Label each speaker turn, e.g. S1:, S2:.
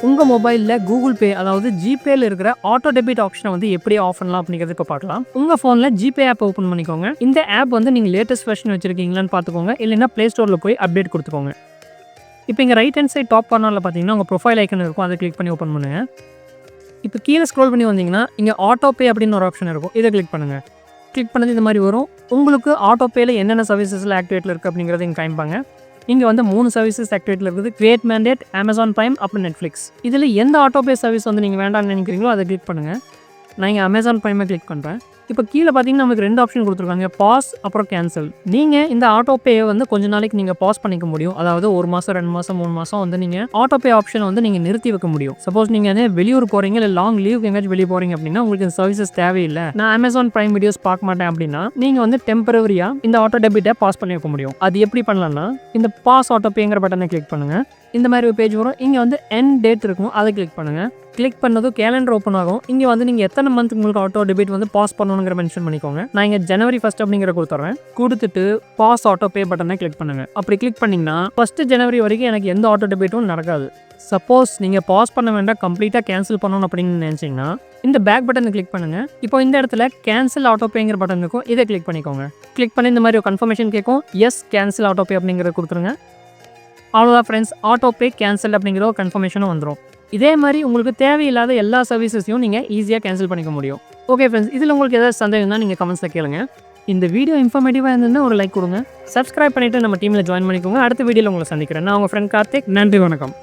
S1: உங்கள் மொபைலில் Google Pay அதாவது ஜிபேயில் இருக்கிற ஆட்டோ டெபிட் ஆப்ஷனை வந்து எப்படி ஆஃப் பண்ணலாம் அப்படிங்கிறது இப்போ பார்க்கலாம். உங்கள் ஃபோனில் ஜிபே ஆப் ஓப்பன் பண்ணிக்கோங்க. இந்த ஆப் வந்து நீங்கள் லேட்டஸ்ட் வெர்ஷன் வச்சுருக்கீங்களான்னு பார்த்துக்கோங்க. இல்லைன்னா ப்ளே ஸ்டோரில் போய் அப்டேட் கொடுத்துக்கோங்க. இப்போ இங்கே ரைட் ஹேண்ட் சைட் டாப் கார்னரில் பார்த்தீங்கன்னா உங்கள் ப்ரொஃபைல் ஐக்கன் இருக்கும். அதை கிளிக் பண்ணி ஓப்பன் பண்ணுங்கள். இப்போ கீழே ஸ்க்ரோல் பண்ணி வந்தீங்கன்னா இங்கே AutoPay அப்படின்னு ஒரு ஆப்ஷன் இருக்கும். இதை கிளிக் பண்ணுங்கள். கிளிக் பண்ணது இந்த மாதிரி வரும். உங்களுக்கு AutoPayல என்னென்ன சர்வீசஸில் ஆக்டிவேட்டில் இருக்குது அப்படிங்கிறத இங்கே காமிப்பாங்க. இங்கே வந்து 3 சர்வீசஸ் ஆக்டிவேட்டில் இருக்குது. கிரியேட் மேண்டேட், Amazon Prime, அப்புறம் நெட்ஃப்ளிக்ஸ். இதில் எந்த AutoPay சர்வீஸ் வந்து நீங்கள் வேண்டாம்னு நினைக்கிறீங்களோ அதை கிளிக் பண்ணுங்கள். நான் இங்கே Amazon Prime கிளிக் பண்ணுறேன். இப்போ கீழே பார்த்தீங்கன்னா நமக்கு 2 ஆப்ஷன் கொடுத்துருக்காங்க, பாஸ் அப்புறம் கேன்சல். நீங்கள் இந்த AutoPay வந்து கொஞ்ச நாளைக்கு நீங்கள் பாஸ் பண்ணிக்க முடியும். அதாவது 1 மாதம் 2 மாதம் 3 மாதம் வந்து நீங்கள் AutoPay ஆப்ஷன் வந்து நீங்கள் நிறுத்தி வைக்க முடியும். சப்போஸ் நீங்கள் வந்து வெளியூர் போகிறீங்க இல்லை லாங் லீவ் எங்கேயாச்சும் வெளியே போகிறீங்க அப்படின்னா உங்களுக்கு இந்த சர்வீசஸ் தேவையில்லை, நான் Amazon Prime வீடியோஸ் பார்க்க மாட்டேன் அப்படின்னா நீங்கள் வந்து டெம்பரவரியாக இந்த ஆட்டோ டெபிட்டை பாஸ் பண்ணி வைக்க முடியும். அது எப்படி பண்ணலாம்னா இந்த பாஸ் AutoPayங்கிற பட்டனை கிளிக் பண்ணுங்கள். இந்த மாதிரி ஒரு பேஜ் வரும். இங்கே வந்து எண்ட் டேட் இருக்கும், அதை கிளிக் பண்ணுங்கள். கிளிக் பண்ணதும் கேலண்டர் ஓப்பன் ஆகும். இங்கே வந்து நீங்கள் எத்தனை மந்த் உங்களுக்கு ஆட்டோ டெபிட் வந்து பாஸ் பண்ணணுங்கிற மென்ஷன் பண்ணிக்கோங்க. நான் இங்கே January 1 அப்படிங்கிற கொடுத்துட்றேன். கொடுத்துட்டு பாஸ் AutoPay பட்டனை கிளிக் பண்ணுங்கள். அப்படி கிளிக் பண்ணிங்கன்னா 1 January வரைக்கும் எனக்கு எந்த ஆட்டோ டெபிட்டும் நடக்காது. சப்போஸ் நீங்கள் பாஸ் பண்ண வேண்டாம், கம்ப்ளீட்டாக கேன்சல் பண்ணணும் அப்படின்னு நினச்சிங்கன்னா இந்த பேக் பட்டனை கிளிக் பண்ணுங்கள். இப்போ இந்த இடத்துல கேன்சல் AutoPayங்கிற பட்டன் இருக்கும், இதை கிளிக் பண்ணிக்கோங்க. கிளிக் பண்ணி இந்த மாதிரி ஒரு கன்ஃபர்மேஷன் கேட்கும். எஸ் கேன்சல் AutoPay அப்படிங்கிறத கொடுத்துருங்க. அவ்வளோதான் ஃப்ரெண்ட்ஸ், AutoPay கேன்சல் அப்படிங்கிற ஒரு கன்ஃபர்மேஷனும் வந்துடும். இதே மாதிரி உங்களுக்கு தேவையில்லாத எல்லா சர்வீசஸையும் நீங்கள் ஈஸியாக கேன்சல் பண்ணிக்க முடியும். ஓகே ஃப்ரெண்ட்ஸ், இதில் உங்களுக்கு ஏதாவது சந்தேகம் தான் நீங்கள் கமெண்ட்ஸில் கேளுங்க. இந்த வீடியோ இன்ஃபர்மேட்டிவாக இருந்ததுன்னா ஒரு லைக் கொடுங்க. சப்ஸ்கிரைப் பண்ணிவிட்டு நம்ம டீமில் ஜாயின் பண்ணிக்கோங்க. அடுத்த வீடியோவில் உங்களை சந்திக்கிறேன். நான் உங்கள் ஃப்ரெண்ட் கார்த்திக். நன்றி, வணக்கம்.